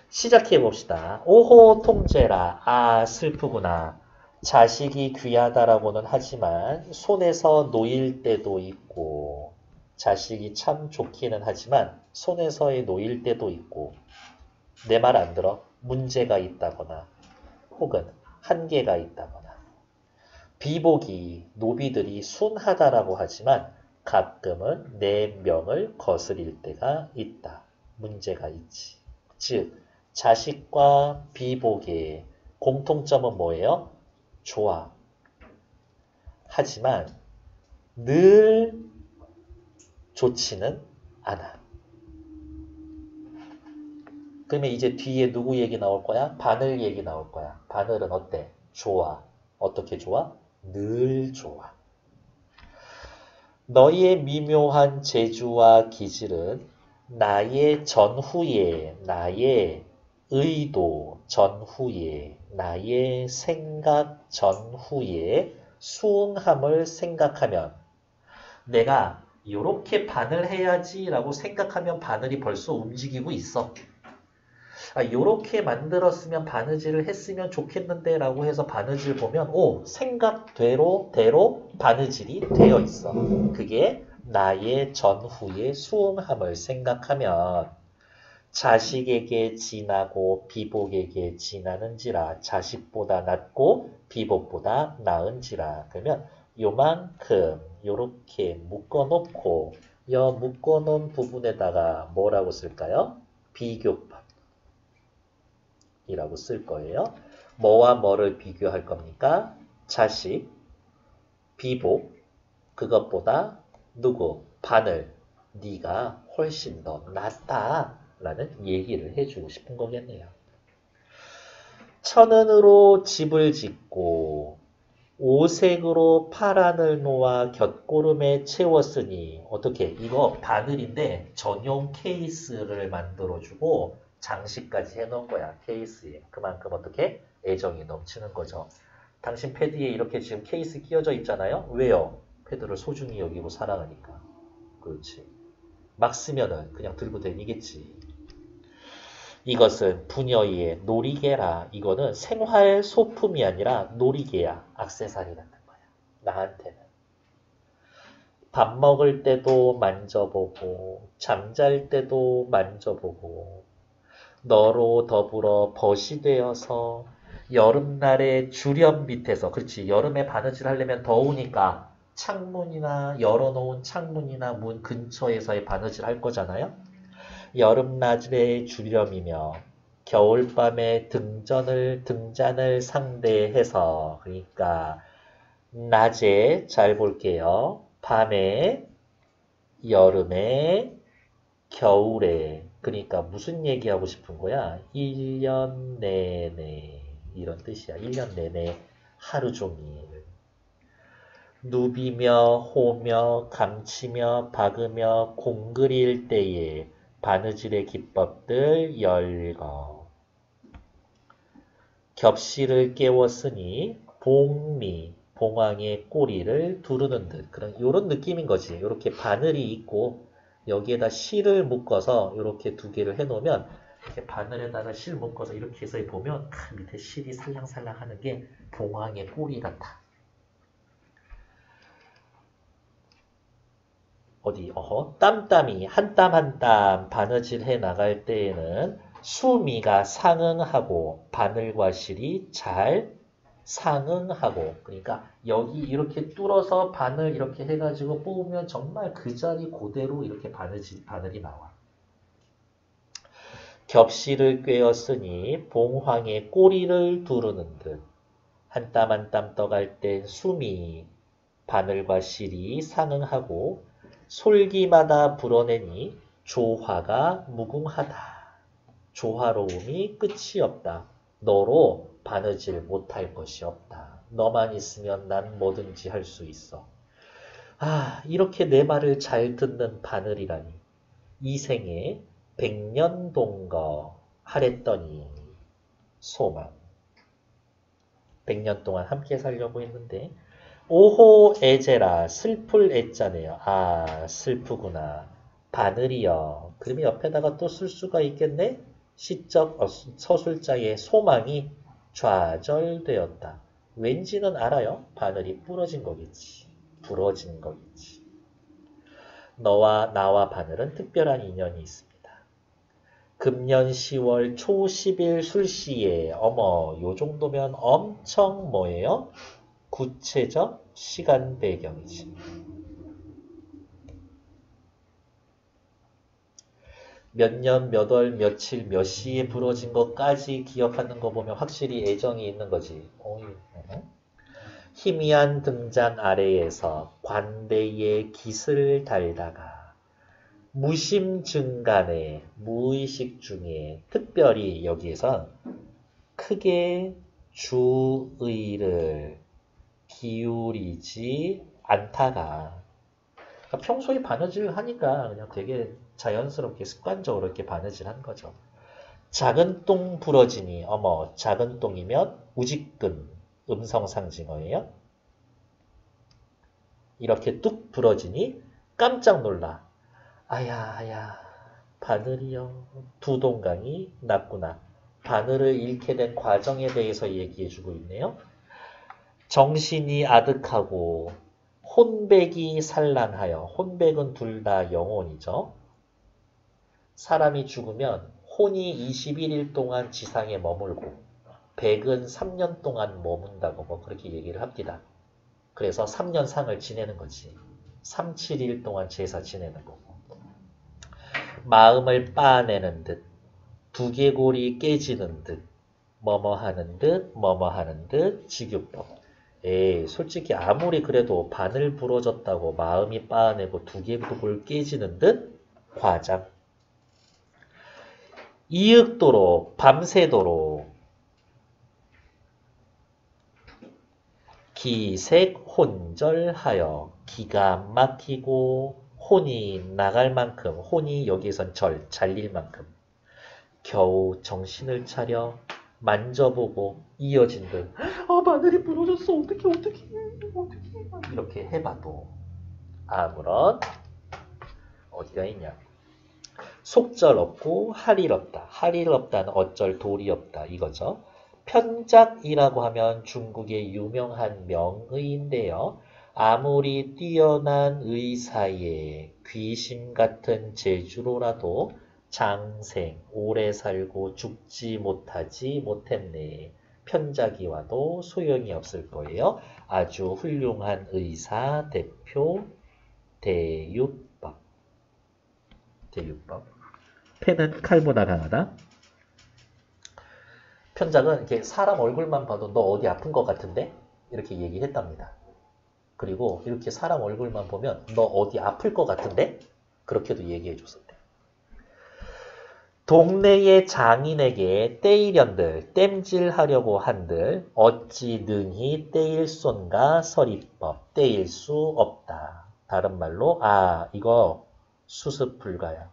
시작해 봅시다. 오호 통제라. 아 슬프구나. 자식이 귀하다라고는 하지만 손에서 놓일 때도 있고 자식이 참 좋기는 하지만 손에서의 놓일 때도 있고 내 말 안 들어? 문제가 있다거나 혹은 한계가 있다거나 비복이 노비들이 순하다라고 하지만 가끔은 내 명을 거스릴 때가 있다. 문제가 있지. 즉 자식과 비복의 공통점은 뭐예요? 좋아. 하지만 늘 좋지는 않아. 그러면 이제 뒤에 누구 얘기 나올 거야? 바늘 얘기 나올 거야. 바늘은 어때? 좋아. 어떻게 좋아? 늘 좋아. 너의 미묘한 재주와 기질은 나의 전후에, 나의 의도 전후에, 나의 생각 전후에 수응함을 생각하면 내가 이렇게 바늘해야지 라고 생각하면 바늘이 벌써 움직이고 있어. 요렇게 만들었으면 바느질을 했으면 좋겠는데 라고 해서 바느질 보면 생각대로 바느질이 되어 있어. 그게 나의 전후의 수응함을 생각하면 자식에게 진하고 비복에게 진하는지라 자식보다 낫고 비복보다 나은지라. 그러면 요만큼 요렇게 묶어놓고 묶어놓은 부분에다가 뭐라고 쓸까요? 비교법 이라고 쓸 거예요. 뭐와 뭐를 비교할 겁니까? 자식, 비복, 그것보다 누구? 바늘, 네가 훨씬 더 낫다 라는 얘기를 해주고 싶은 거겠네요. 천은으로 집을 짓고 오색으로 파란을 놓아 곁고름에 채웠으니 어떻게? 이거 바늘인데 전용 케이스를 만들어주고 장식까지 해놓은 거야. 케이스에. 그만큼 어떻게? 애정이 넘치는 거죠. 당신 패드에 이렇게 지금 케이스 끼워져 있잖아요. 왜요? 패드를 소중히 여기고 사랑하니까. 그렇지. 막 쓰면은 그냥 들고 다니겠지. 이것은 부녀의 놀이개라. 이거는 생활 소품이 아니라 놀이개야. 액세서리 같은 거야. 나한테는. 밥 먹을 때도 만져보고 잠잘 때도 만져보고 너로 더불어 벗이 되어서 여름날에 주련 밑에서 그렇지 여름에 바느질 하려면 더우니까 창문이나 열어놓은 창문이나 문 근처에서의 바느질 할 거잖아요. 여름낮의 주렴이며 겨울밤의 등잔을 상대해서 그러니까 낮에 잘 볼게요. 밤에 여름에 겨울에 그러니까 무슨 얘기하고 싶은 거야? 1년 내내 이런 뜻이야. 1년 내내 하루 종일 누비며 호며 감치며 박으며 공그릴 때에 바느질의 기법들 열거 겹실을 깨웠으니 봉미 봉황의 꼬리를 두르는 듯 그런 요런 느낌인 거지. 이렇게 바늘이 있고 여기에다 실을 묶어서 이렇게 두 개를 해놓으면 이렇게 바늘에다가 실 묶어서 이렇게 해서 보면 밑에 실이 살랑살랑 하는 게 봉황의 꼬리 같아. 어디 땀땀이 한 땀 한 땀 바느질 해 나갈 때에는 수미가 상응하고 바늘과 실이 잘 상응하고 그러니까 여기 이렇게 뚫어서 바늘 이렇게 해가지고 뽑으면 정말 그 자리 그대로 이렇게 바늘이 나와. 겹실을 꿰었으니 봉황의 꼬리를 두르는 듯 한 땀 한 땀 떠갈 때 숨이 바늘과 실이 상응하고 솔기마다 불어내니 조화가 무궁하다. 조화로움이 끝이 없다. 너로 바느질 못할 것이 없다. 너만 있으면 난 뭐든지 할 수 있어. 이렇게 내 말을 잘 듣는 바늘이라니. 이 생에 백년동거 하랬더니 소망. 100년 동안 함께 살려고 했는데 오호 애제라 슬플 애자네요. 아 슬프구나. 바늘이여. 그러면 옆에다가 또 쓸 수가 있겠네. 시적 서술자의 소망이 좌절되었다. 왠지는 알아요. 바늘이 부러진 거겠지. 부러진 거겠지. 너와 나와 바늘은 특별한 인연이 있습니다. 금년 10월 초 10일 술시에 어머 요 정도면 엄청 뭐예요? 구체적 시간 배경이지. 몇 년, 몇 월, 며칠, 몇 시에 부러진 것까지 기억하는 거 보면 확실히 애정이 있는 거지. 희미한 등잔 아래에서 관대의 깃을 달다가 무심증간에 무의식 중에 특별히 여기에선 크게 주의를 기울이지 않다가 그러니까 평소에 바느질 하니까 그냥 되게 자연스럽게 습관적으로 이렇게 바느질 한 거죠. 작은 똥 부러지니 어머 작은 똥이면 우직근 음성 상징어예요. 이렇게 뚝 부러지니 깜짝 놀라. 아야 바늘이여 두 동강이 났구나. 바늘을 잃게 된 과정에 대해서 얘기해주고 있네요. 정신이 아득하고 혼백이 산란하여 혼백은 둘 다 영혼이죠. 사람이 죽으면 혼이 21일 동안 지상에 머물고 백은 3년 동안 머문다고 뭐 그렇게 얘기를 합니다. 그래서 3년 상을 지내는 거지. 3, 7일 동안 제사 지내는 거고. 마음을 빻아내는 듯 두개골이 깨지는 듯 뭐뭐하는 듯 직유법. 솔직히 아무리 그래도 바늘 부러졌다고 마음이 빻아내고 두개골 깨지는 듯 과장. 이윽도록 밤새도록 기색 혼절하여 기가 막히고 혼이 나갈 만큼 혼이 여기선 잘릴 만큼 겨우 정신을 차려 만져보고 이어진 듯 바늘이 부러졌어 어떡해 이렇게 해봐도 아무런 어디가 있냐 속절 없고 할 일 없다. 할 일 없다는 어쩔 도리 없다 이거죠. 편작이라고 하면 중국의 유명한 명의인데요. 아무리 뛰어난 의사의 귀신 같은 재주로라도 장생, 오래 살고 죽지 못했네. 편자기와도 소용이 없을 거예요. 아주 훌륭한 의사 대표 대유법. 펜은 칼보다 강하다. 편작은 이렇게 사람 얼굴만 봐도 너 어디 아픈 것 같은데? 이렇게 얘기했답니다. 그리고 이렇게 사람 얼굴만 보면 너 어디 아플 것 같은데? 그렇게도 얘기해 줬었대. 동네의 장인에게 떼이련들, 땜질하려고 한들 어찌 능히 떼일손가 서리법, 떼일 수 없다. 다른 말로 이거 수습 불가야.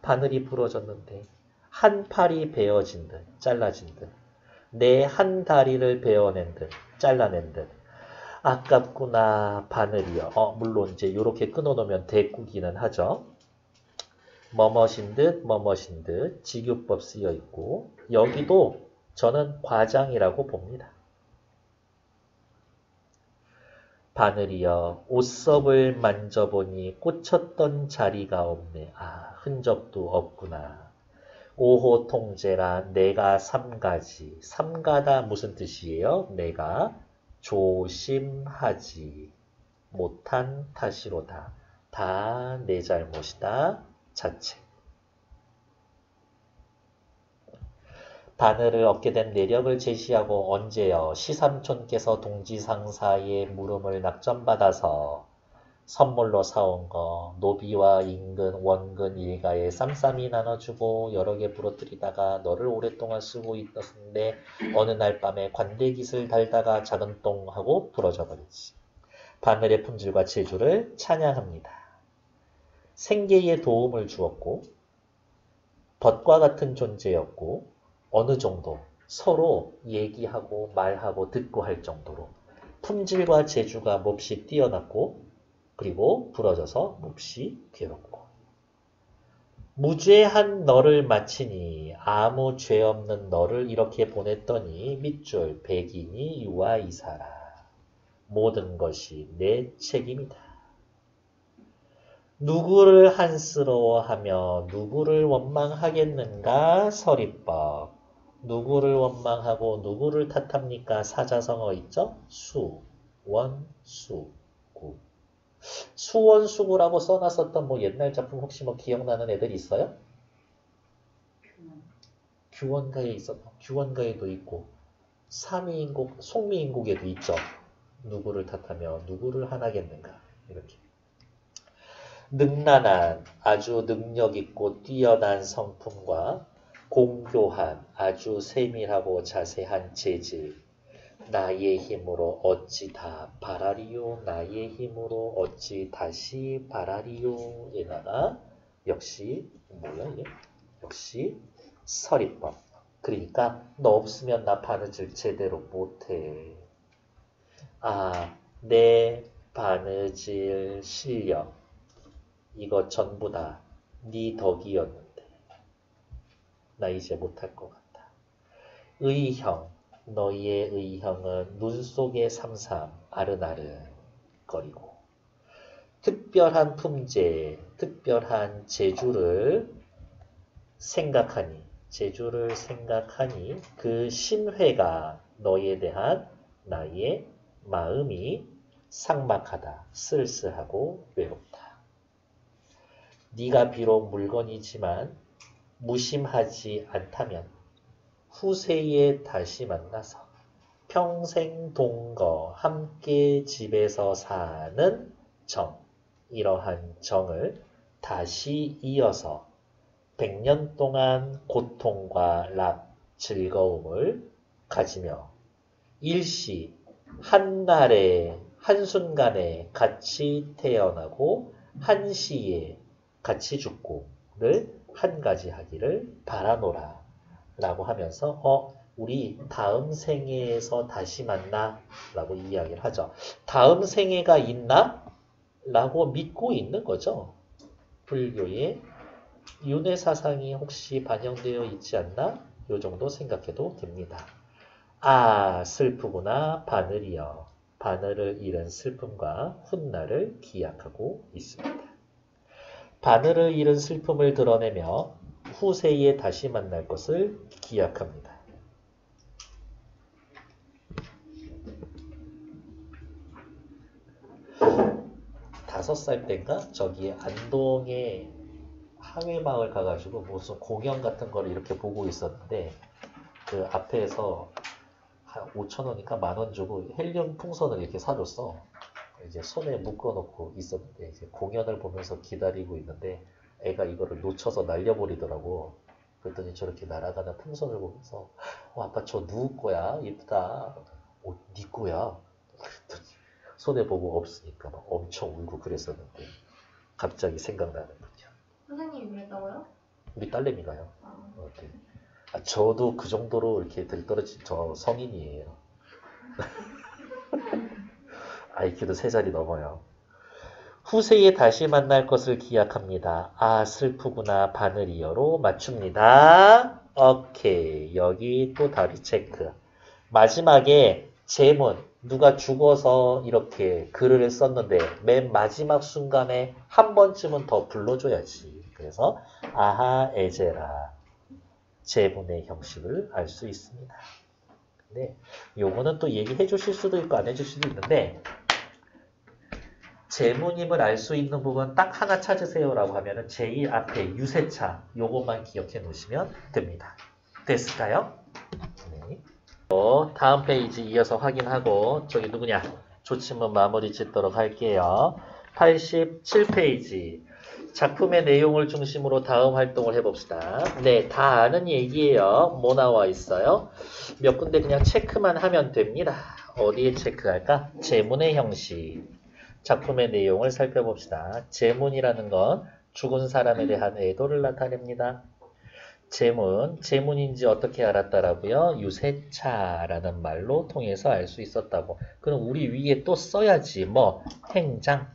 바늘이 부러졌는데 한 팔이 베어진 듯 잘라진 듯 내 한 다리를 베어낸 듯 잘라낸 듯 아깝구나 바늘이여. 물론 이제 이렇게 끊어놓으면 대꾸기는 하죠. 뭐머신 듯 직유법 쓰여 있고 여기도 저는 과장이라고 봅니다. 바늘이여 옷섭을 만져보니 꽂혔던 자리가 없네. 흔적도 없구나. 오호 통제라 내가 삼가지. 삼가다 무슨 뜻이에요? 내가 조심하지 못한 탓이로다. 다 내 잘못이다. 자책. 바늘을 얻게 된 내력을 제시하고 언제여 시삼촌께서 동지상사의 물음을 낙점받아서 선물로 사온 거 노비와 임금, 원근 일가에 쌈쌈이 나눠주고 여러 개 부러뜨리다가 너를 오랫동안 쓰고 있었는데 어느 날 밤에 관대깃을 달다가 작은 똥하고 부러져 버렸지. 바늘의 품질과 재주를 찬양합니다. 생계에 도움을 주었고 벗과 같은 존재였고 어느 정도 서로 얘기하고 말하고 듣고 할 정도로 품질과 재주가 몹시 뛰어났고 그리고 부러져서 몹시 괴롭고 무죄한 너를 마치니 아무 죄 없는 너를 이렇게 보냈더니 밑줄 백인이 유아 이사라 모든 것이 내 책임이다. 누구를 한스러워하며 누구를 원망하겠는가 서리법. 누구를 원망하고 누구를 탓합니까? 사자성어 있죠? 수, 원, 수, 구. 수원수구라고 써놨었던 뭐 옛날 작품 혹시 뭐 기억나는 애들 있어요? 규원가에 있었나? 규원가에도 있고 삼위인국, 송미인국에도 있죠. 누구를 탓하며 누구를 하나겠는가 이렇게. 능란한 아주 능력있고 뛰어난 성품과 공교한 아주 세밀하고 자세한 재질 나의 힘으로 어찌 다 바라리요 나의 힘으로 어찌 다시 바라리요 에다가 역시 뭐야 이게? 역시 서리법. 그러니까 너 없으면 나 바느질 제대로 못해. 아, 내 바느질 실력 이거 전부 다 네 덕이었는데 나 이제 못할 것 같다. 의형 너희의 의형은 눈 속에 삼삼 아른아른거리고 특별한 품제 특별한 재주를 생각하니 그 심회가 너희에 대한 나의 마음이 삭막하다 쓸쓸하고 외롭다. 네가 비록 물건이지만 무심하지 않다면 후세에 다시 만나서 평생 동거 함께 집에서 사는 정 이러한 정을 다시 이어서 100년 동안 고통과 락, 즐거움을 가지며 일시 한날에 한순간에 같이 태어나고 한시에 같이 죽고를 한 가지 하기를 바라노라 라고 하면서 우리 다음 생애에서 다시 만나 라고 이야기를 하죠. 다음 생애가 있나? 라고 믿고 있는 거죠. 불교의 윤회 사상이 혹시 반영되어 있지 않나? 요 정도 생각해도 됩니다. 아 슬프구나 바늘이여. 바늘을 잃은 슬픔과 훗날을 기약하고 있습니다. 바늘을 잃은 슬픔을 드러내며 후세에 다시 만날 것을 기약합니다. 5살 때인가 저기 안동에 항해마을 가가지고 무슨 공연 같은 걸 이렇게 보고 있었는데 그 앞에서 한 5,000원인가 10,000원 주고 헬륨 풍선을 이렇게 사줬어. 이제 손에 묶어놓고 있었는데 이제 공연을 보면서 기다리고 있는데 애가 이거를 놓쳐서 날려버리더라고. 그랬더니 저렇게 날아가는 풍선을 보면서 아빠 저 누구 거야? 예쁘다. 네 거야. 그랬더니 손에 보고 없으니까 막 엄청 울고 그랬었는데 갑자기 생각나는 거죠.
선생님이 그랬다고요?
우리 딸내미가요. 네. 저도 그 정도로 이렇게 들떨어진 저 성인이에요. IQ도 3자리 넘어요. 후세에 다시 만날 것을 기약합니다. 아 슬프구나 바늘이여로 맞춥니다. 오케이 여기 또 답이 체크. 마지막에 제문 누가 죽어서 이렇게 글을 썼는데 맨 마지막 순간에 한 번쯤은 더 불러줘야지. 그래서 아하 에제라 제문의 형식을 알 수 있습니다. 근데 요거는 또 얘기해 주실 수도 있고 안 해주실 수도 있는데 제문임을 알 수 있는 부분 딱 하나 찾으세요라고 하면은 제2 앞에 유세차 요것만 기억해 놓으시면 됩니다. 됐을까요? 네. 다음 페이지 이어서 확인하고 저기 누구냐 조침문 마무리 짓도록 할게요. 87페이지 작품의 내용을 중심으로 다음 활동을 해봅시다. 네, 다 아는 얘기예요. 뭐 나와 있어요? 몇 군데 그냥 체크만 하면 됩니다. 어디에 체크할까? 제문의 형식. 작품의 내용을 살펴봅시다. 제문이라는 건 죽은 사람에 대한 애도를 나타냅니다. 제문인지 어떻게 알았다라고요? 유세차라는 말로 통해서 알 수 있었다고. 그럼 우리 위에 또 써야지. 뭐 행장,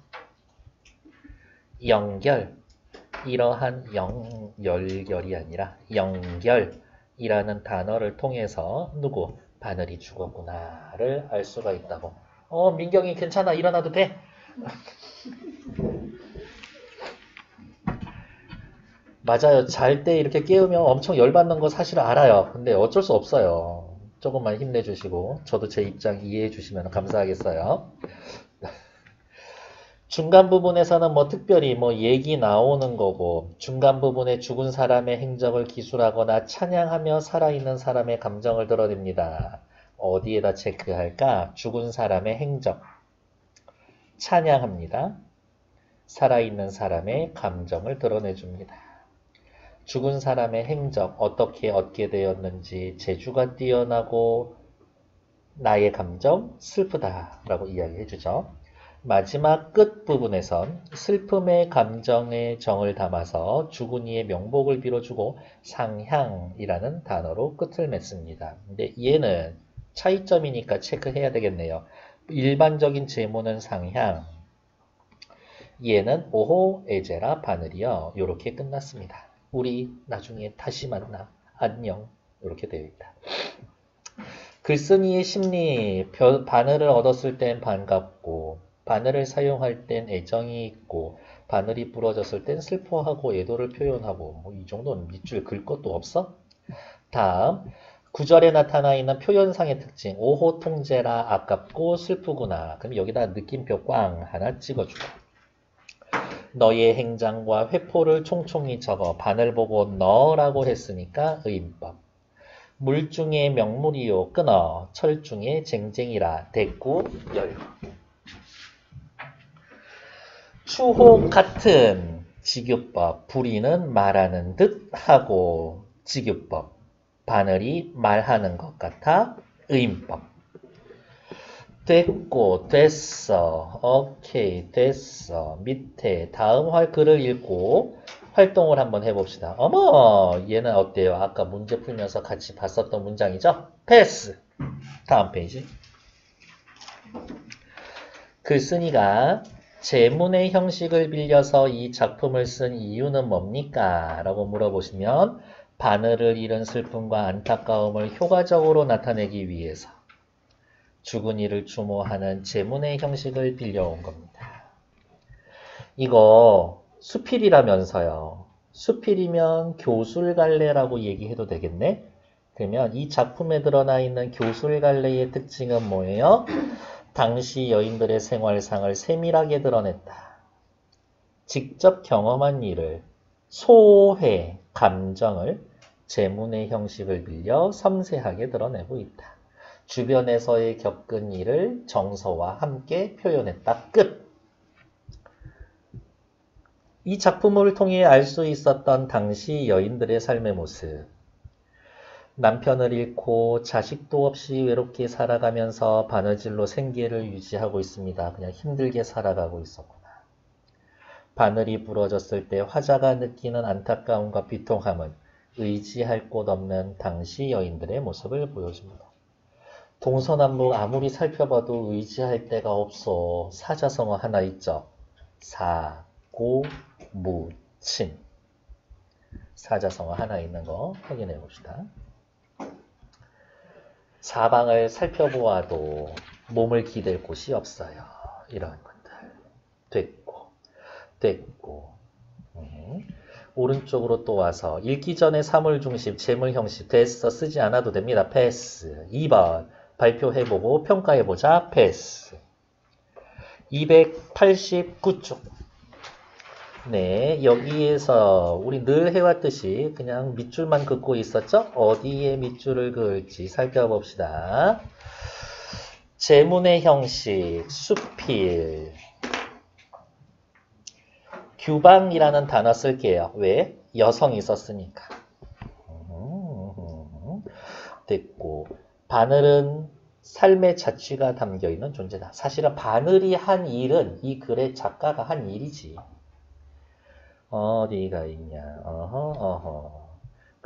연결, 이러한 열결이 아니라 연결이라는 단어를 통해서 누구? 바늘이 죽었구나를 알 수가 있다고. 민경이 괜찮아. 일어나도 돼? 맞아요. 잘 때 이렇게 깨우면 엄청 열받는 거 사실 알아요. 근데 어쩔 수 없어요. 조금만 힘내주시고 저도 제 입장 이해해 주시면 감사하겠어요. 중간 부분에서는 뭐 특별히 뭐 얘기 나오는 거고 중간 부분에 죽은 사람의 행적을 기술하거나 찬양하며 살아있는 사람의 감정을 드러냅니다. 어디에다 체크할까? 죽은 사람의 행적. 찬양합니다. 살아있는 사람의 감정을 드러내줍니다. 죽은 사람의 행적, 어떻게 얻게 되었는지, 재주가 뛰어나고 나의 감정, 슬프다라고 이야기해주죠. 마지막 끝 부분에선 슬픔의 감정의 정을 담아서 죽은 이의 명복을 빌어주고 상향이라는 단어로 끝을 맺습니다. 근데 얘는 차이점이니까 체크해야 되겠네요. 일반적인 제모는 상향, 얘는 오호 에제라 바늘이요. 이렇게 끝났습니다. 우리 나중에 다시 만나. 안녕. 이렇게 되어 있다. 글쓴이의 심리, 바늘을 얻었을 땐 반갑고 바늘을 사용할 땐 애정이 있고 바늘이 부러졌을 땐 슬퍼하고 애도를 표현하고 뭐 이 정도는 밑줄 긁 것도 없어? 다음 구절에 나타나 있는 표현상의 특징 5호 통제라 아깝고 슬프구나. 그럼 여기다 느낌표 꽝 하나 찍어주고 너의 행장과 회포를 총총히 적어 바늘 보고 너라고 했으니까 의인법. 물 중에 명물이요 끊어 철 중에 쟁쟁이라 대꾸 열고 추호 같은 직유법 불이는 말하는 듯 하고 직유법 바늘이 말하는 것 같아 의인법 됐고 됐어 오케이 됐어 밑에 다음 글을 읽고 활동을 한번 해봅시다. 어머 얘는 어때요? 아까 문제 풀면서 같이 봤었던 문장이죠? 패스 다음 페이지 글쓴이가 제문의 형식을 빌려서 이 작품을 쓴 이유는 뭡니까? 라고 물어보시면 바늘을 잃은 슬픔과 안타까움을 효과적으로 나타내기 위해서 죽은 이를 추모하는 제문의 형식을 빌려온 겁니다. 이거 수필이라면서요. 수필이면 교술갈래라고 얘기해도 되겠네? 그러면 이 작품에 드러나 있는 교술갈래의 특징은 뭐예요? 당시 여인들의 생활상을 세밀하게 드러냈다. 직접 경험한 일을, 소회, 감정을 제문의 형식을 빌려 섬세하게 드러내고 있다. 주변에서의 겪은 일을 정서와 함께 표현했다. 끝! 이 작품을 통해 알 수 있었던 당시 여인들의 삶의 모습. 남편을 잃고 자식도 없이 외롭게 살아가면서 바느질로 생계를 유지하고 있습니다. 그냥 힘들게 살아가고 있었구나. 바늘이 부러졌을 때 화자가 느끼는 안타까움과 비통함은 의지할 곳 없는 당시 여인들의 모습을 보여줍니다. 동서남북 아무리 살펴봐도 의지할 데가 없어. 사자성어 하나 있죠. 사고무친. 사자성어 하나 있는 거 확인해 봅시다. 사방을 살펴보아도 몸을 기댈 곳이 없어요. 이런 것들. 됐고. 오른쪽으로 또 와서 읽기 전에 사물중심, 재물형식 됐어. 쓰지 않아도 됩니다. 패스. 2번 발표해보고 평가해보자. 패스. 289쪽. 네, 여기에서 우리 늘 해왔듯이 그냥 밑줄만 긋고 있었죠? 어디에 밑줄을 그을지 살펴봅시다. 제문의 형식, 수필, 규방이라는 단어 쓸게요. 왜? 여성이 썼으니까. 됐고, 바늘은 삶의 자취가 담겨있는 존재다. 사실은 바늘이 한 일은 이 글의 작가가 한 일이지. 어디가 있냐.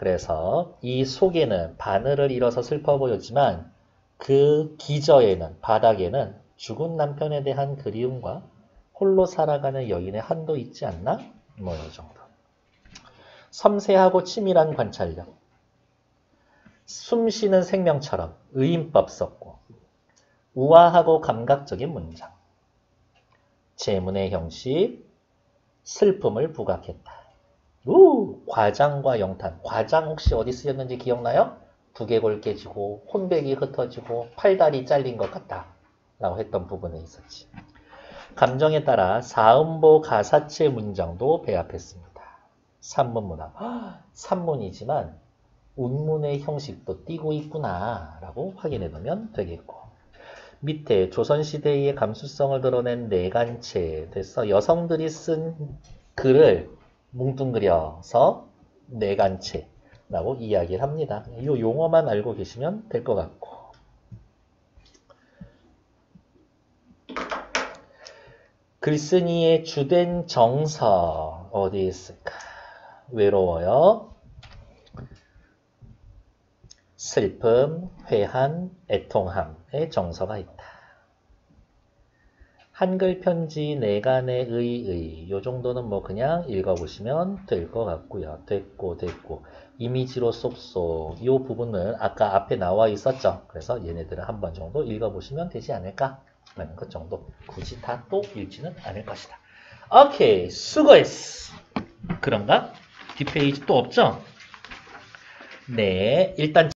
그래서 이 속에는 바늘을 잃어서 슬퍼 보였지만 그 기저에는, 바닥에는 죽은 남편에 대한 그리움과 홀로 살아가는 여인의 한도 있지 않나? 뭐 이 정도. 섬세하고 치밀한 관찰력. 숨쉬는 생명처럼 의인법 썼고 우아하고 감각적인 문장. 제문의 형식, 슬픔을 부각했다. 과장과 영탄. 과장 혹시 어디 쓰였는지 기억나요? 두개골 깨지고 혼백이 흩어지고 팔다리 잘린 것 같다 라고 했던 부분에 있었지. 감정에 따라 사음보 가사체 문장도 배합했습니다. 산문문학. 산문이지만 운문의 형식도 띠고 있구나 라고 확인해 두면 되겠고, 밑에 조선시대의 감수성을 드러낸 내간체 됐어. 여성들이 쓴 글을 뭉뚱그려서 내간체라고 이야기를 합니다. 이 용어만 알고 계시면 될 것 같고, 글쓴이의 주된 정서 어디 있을까? 외로워요. 슬픔, 회한, 애통함의 정서가 있다. 한글 편지 내간의 의의 요 정도는 뭐 그냥 읽어보시면 될 것 같고요. 됐고 이미지로 쏙쏙 요 부분은 아까 앞에 나와 있었죠. 그래서 얘네들은 한 번 정도 읽어보시면 되지 않을까 라는 것 정도. 굳이 다 또 읽지는 않을 것이다. 오케이, 수고했어. 그런가? 뒷페이지 또 없죠? 네, 일단